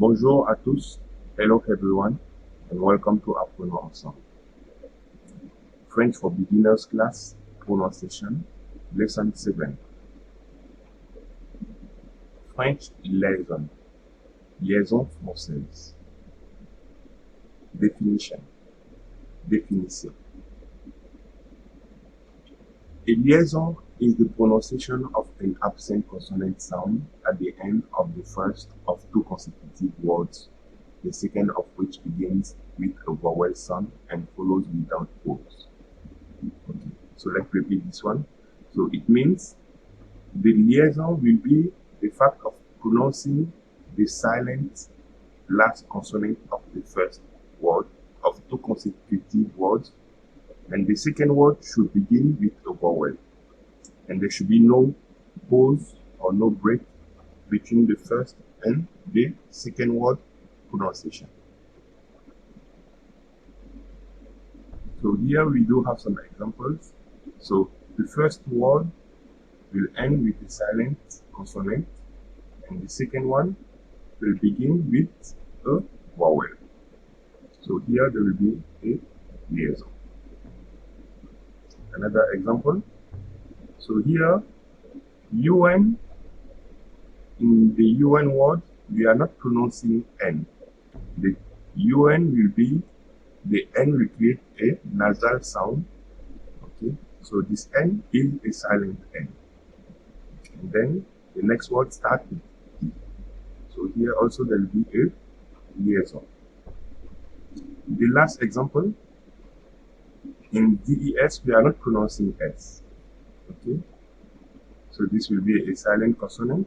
Bonjour à tous, hello everyone, and welcome to Apprenons Ensemble. French for Beginners class, pronunciation, lesson 7. French liaison, liaison française. Definition, définition. A liaison is the pronunciation of an absent consonant sound at the end of the first of two consecutive words, the second of which begins with a vowel sound and follows without pause. Okay, so let's repeat this one. So it means the liaison will be the fact of pronouncing the silent last consonant of the first word of two consecutive words, and the second word should begin with a vowel, and there should be no pause or no break between the first and the second word pronunciation. So here we do have some examples. So the first word will end with a silent consonant, and the second one will begin with a vowel. So here there will be a liaison. Another example. So here, UN, in the UN word, we are not pronouncing N. The UN will be, the N will create a nasal sound. Okay, so this N is a silent N. And then the next word starts with E. So here also there will be a liaison. The last example, in DES, we are not pronouncing S. Okay, so this will be a silent consonant,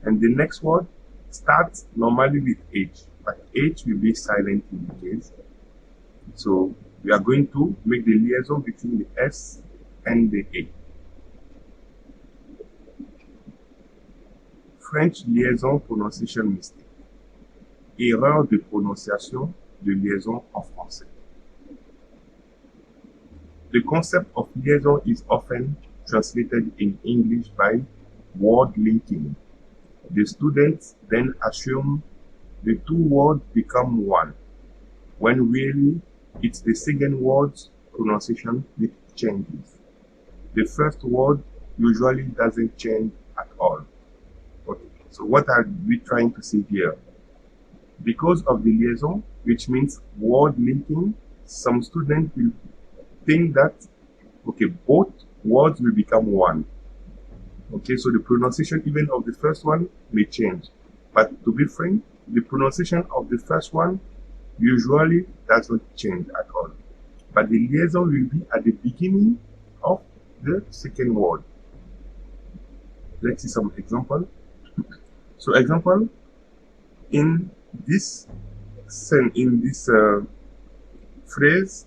and the next word starts normally with H, but H will be silent in the case. So we are going to make the liaison between the S and the A. French liaison prononciation mistake. Erreur de prononciation de liaison en français. The concept of liaison is often translated in English by word linking. The students then assume the two words become one, when really it's the second word's pronunciation that changes. The first word usually doesn't change at all. Okay, so what are we trying to say here? Because of the liaison, which means word linking, some students will think that, okay, both words will become one. Okay, so the pronunciation even of the first one may change. But to be frank, the pronunciation of the first one usually does not change at all. But the liaison will be at the beginning of the second word. Let's see some example. So example, in this phrase,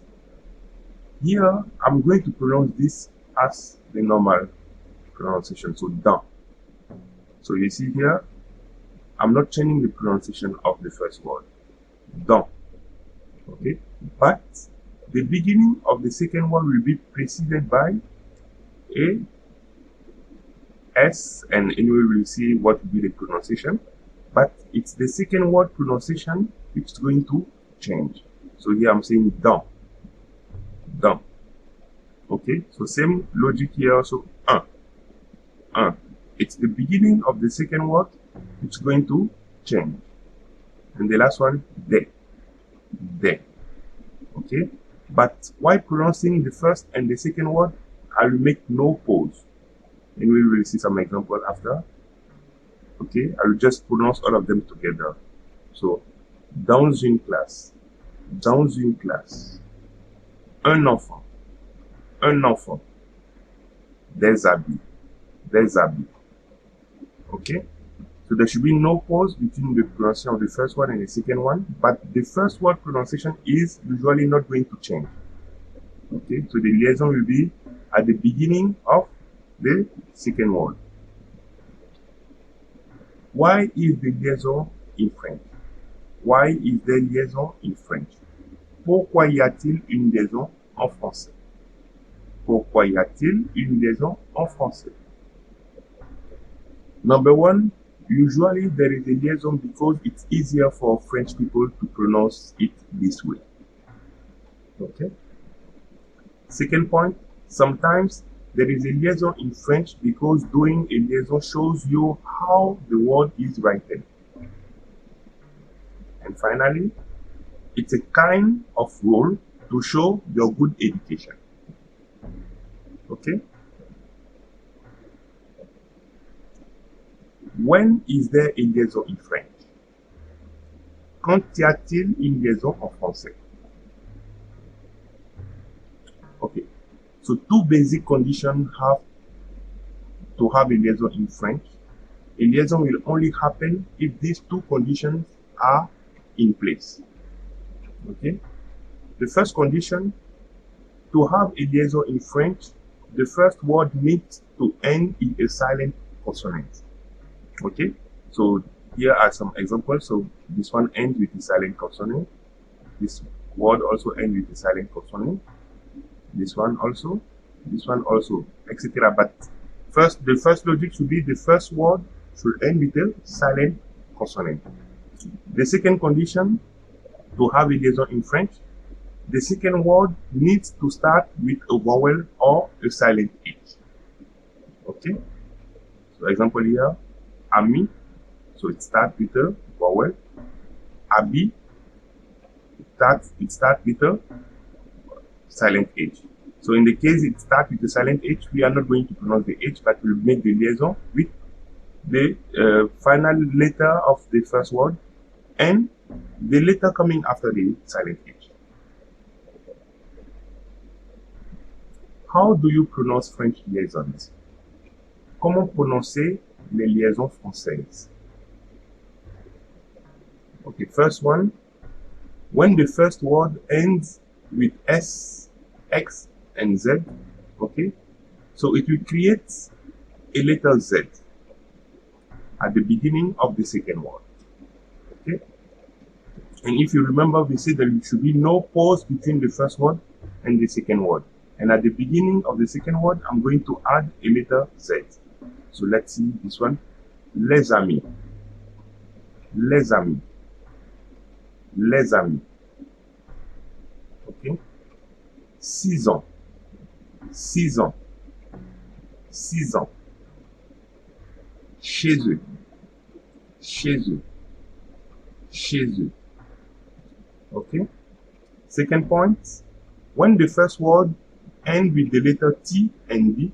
here, I'm going to pronounce this as the normal pronunciation, so dans. So you see here, I'm not changing the pronunciation of the first word, dans. Okay, but the beginning of the second word will be preceded by a S, and anyway we'll see what will be the pronunciation, but it's the second word pronunciation which is going to change. So here I'm saying dans. Dans. Okay, so same logic here also. Un. It's the beginning of the second word which is going to change. And the last one, de. De. Okay, but while pronouncing the first and the second word, I will make no pause. And we will see some example after. Okay, I will just pronounce all of them together. So, dans une classe. Dans une classe. Un enfant. Un enfant. Des habits. Des habits. Okay? So there should be no pause between the pronunciation of the first one and the second one, but the first word pronunciation is usually not going to change. Okay? So the liaison will be at the beginning of the second word. Why is the liaison in French? Why is there liaison in French? Pourquoi y a-t-il une liaison en français? Pourquoi y a-t-il une liaison en français? Number one, Usually there is a liaison because it's easier for French people to pronounce it this way. Okay. Second point, sometimes there is a liaison in French because doing a liaison shows you how the word is written. And finally, it's a kind of role to show your good education. Okay? When is there a liaison in French? Quand y a-t-il une liaison en français? Okay. So two basic conditions have to have a liaison in French. A liaison will only happen if these two conditions are in place. Okay. The first condition, to have a liaison in French, the first word needs to end in a silent consonant. Okay. So here are some examples. So this one ends with a silent consonant. This word also ends with a silent consonant. This one also, etc. But first, the first logic should be the first word should end with a silent consonant. The second condition, to have a liaison in French, the second word needs to start with a vowel or a silent H. Okay? So example here, ami, so it starts with a vowel. Abi, it starts with a silent H. So in the case it starts with the silent H, we are not going to pronounce the H, but we'll make the liaison with the final letter of the first word and the letter coming after the silent H. How do you pronounce French liaisons? Comment prononcer les liaisons françaises? Okay, first one, when the first word ends with S, X, and Z, okay, so it will create a letter Z at the beginning of the second word. Okay, and if you remember, we said there should be no pause between the first word and the second word. And at the beginning of the second word, I'm going to add a letter Z. So let's see this one. Les amis. Les amis. Les amis. Okay. 6 ans. 6 ans. 6 ans. Chez eux. Chez eux. Chez eux. Okay. Second point. When the first word ends with the letter T and D,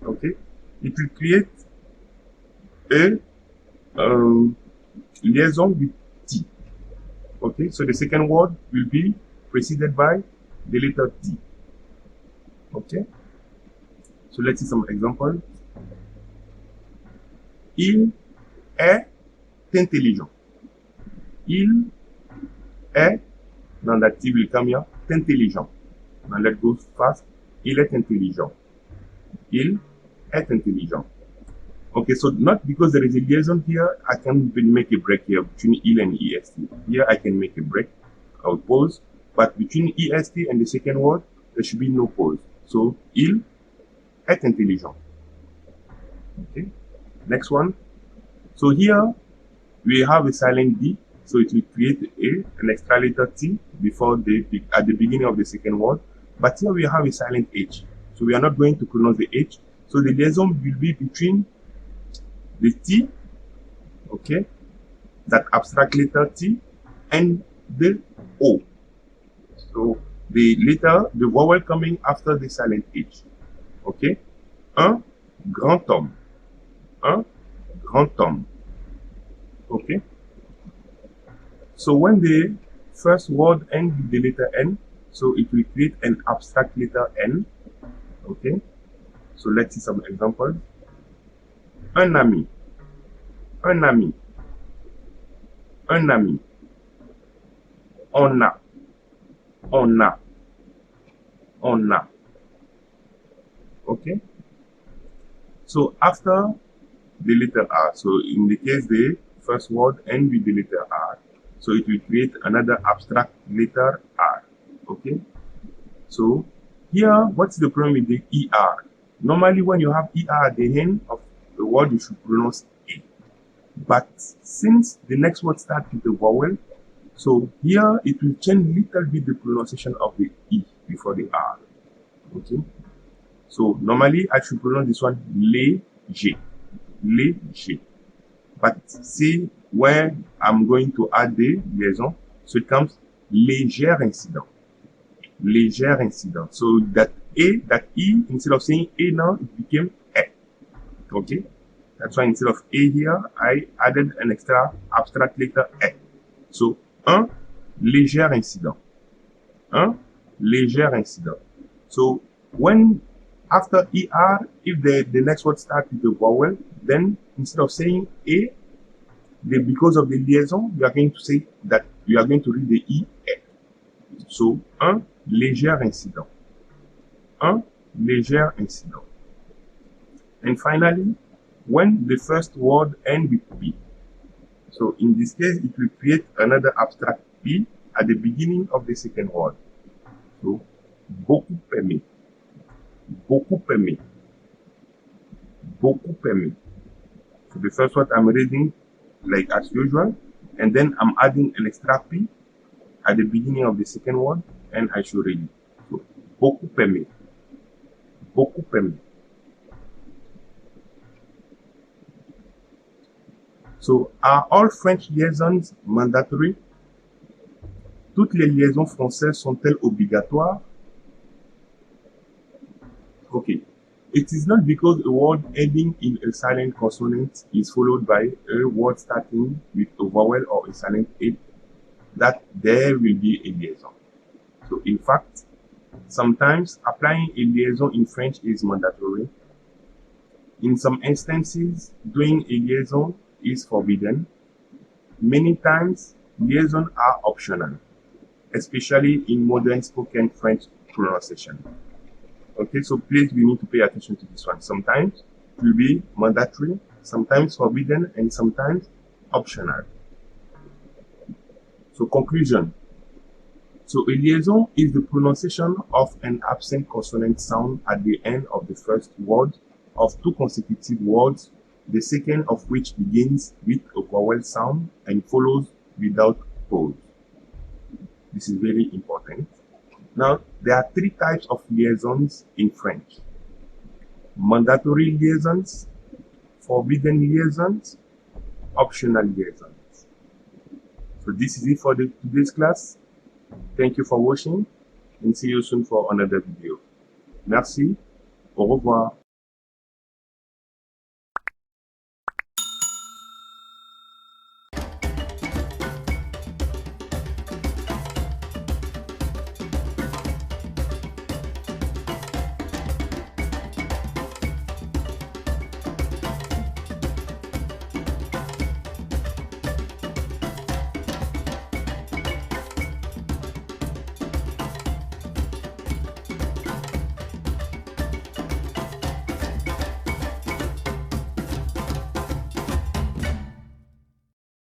okay, it will create a liaison with T. Okay, so the second word will be preceded by the letter T. Okay, so let's see some examples. Il est intelligent. Il est, now that T will come here, intelligent. Now let's go fast. Il est intelligent. Il est intelligent. Okay, so not because there is a liaison here, I can make a break here between il and est. Here I can make a break, I'll pause, but between est and the second word, there should be no pause. So, il est intelligent. Okay, next one. So here, we have a silent D, so it will create an extra letter T before at the beginning of the second word. But here we have a silent H, so we are not going to pronounce the H. So the liaison will be between the T, okay, that abstract letter T, and the O. So the letter, the vowel coming after the silent H. Okay, un grand homme. Un grand homme. Okay. So when the first word ends with the letter N, so it will create an abstract letter N. Okay. So let's see some examples. Un ami. Un ami. Un ami. On a. On a. On a. Okay. So after the letter R, so in the case the first word ends with the letter R, so it will create another abstract letter R. Okay. So here, what's the problem with the ER? Normally, when you have ER at the end of the word, you should pronounce A. But since the next word starts with a vowel, so here it will change little bit the pronunciation of the E before the R. Okay. So normally I should pronounce this one léger, léger. But see where I'm going to add the liaison, so it comes léger incident, léger incident. So that E, instead of saying A now, it became E. Okay. That's why instead of A here, I added an extra abstract letter E. So un léger incident, un léger incident. So when after ER, if the next word starts with a vowel, then instead of saying A, because of the liaison, you are going to say that you are going to read the E. So, un léger incident. Un léger incident. And finally, when the first word ends with P. So in this case, it will create another abstract P at the beginning of the second word. So, beaucoup aimé. Beaucoup aimé. Beaucoup aimé. So the first word I'm reading like as usual, and then I'm adding an extra P at the beginning of the second word, and I should read it. So, beaucoup aimé. Beaucoup aimé. So, are all French liaisons mandatory? Toutes les liaisons françaises sont-elles obligatoires? Okay. It is not because a word ending in a silent consonant is followed by a word starting with a vowel or a silent head that there will be a liaison. So in fact, sometimes applying a liaison in French is mandatory. In some instances, doing a liaison is forbidden. Many times, liaisons are optional, especially in modern spoken French pronunciation. Okay, so please, we need to pay attention to this one. Sometimes it will be mandatory, sometimes forbidden, and sometimes optional. So conclusion. So a liaison is the pronunciation of an absent consonant sound at the end of the first word of two consecutive words, the second of which begins with a vowel sound and follows without pause. This is very important. Now, there are three types of liaisons in French: mandatory liaisons, forbidden liaisons, optional liaisons. So this is it for today's class. Thank you for watching and see you soon for another video. Merci. Au revoir.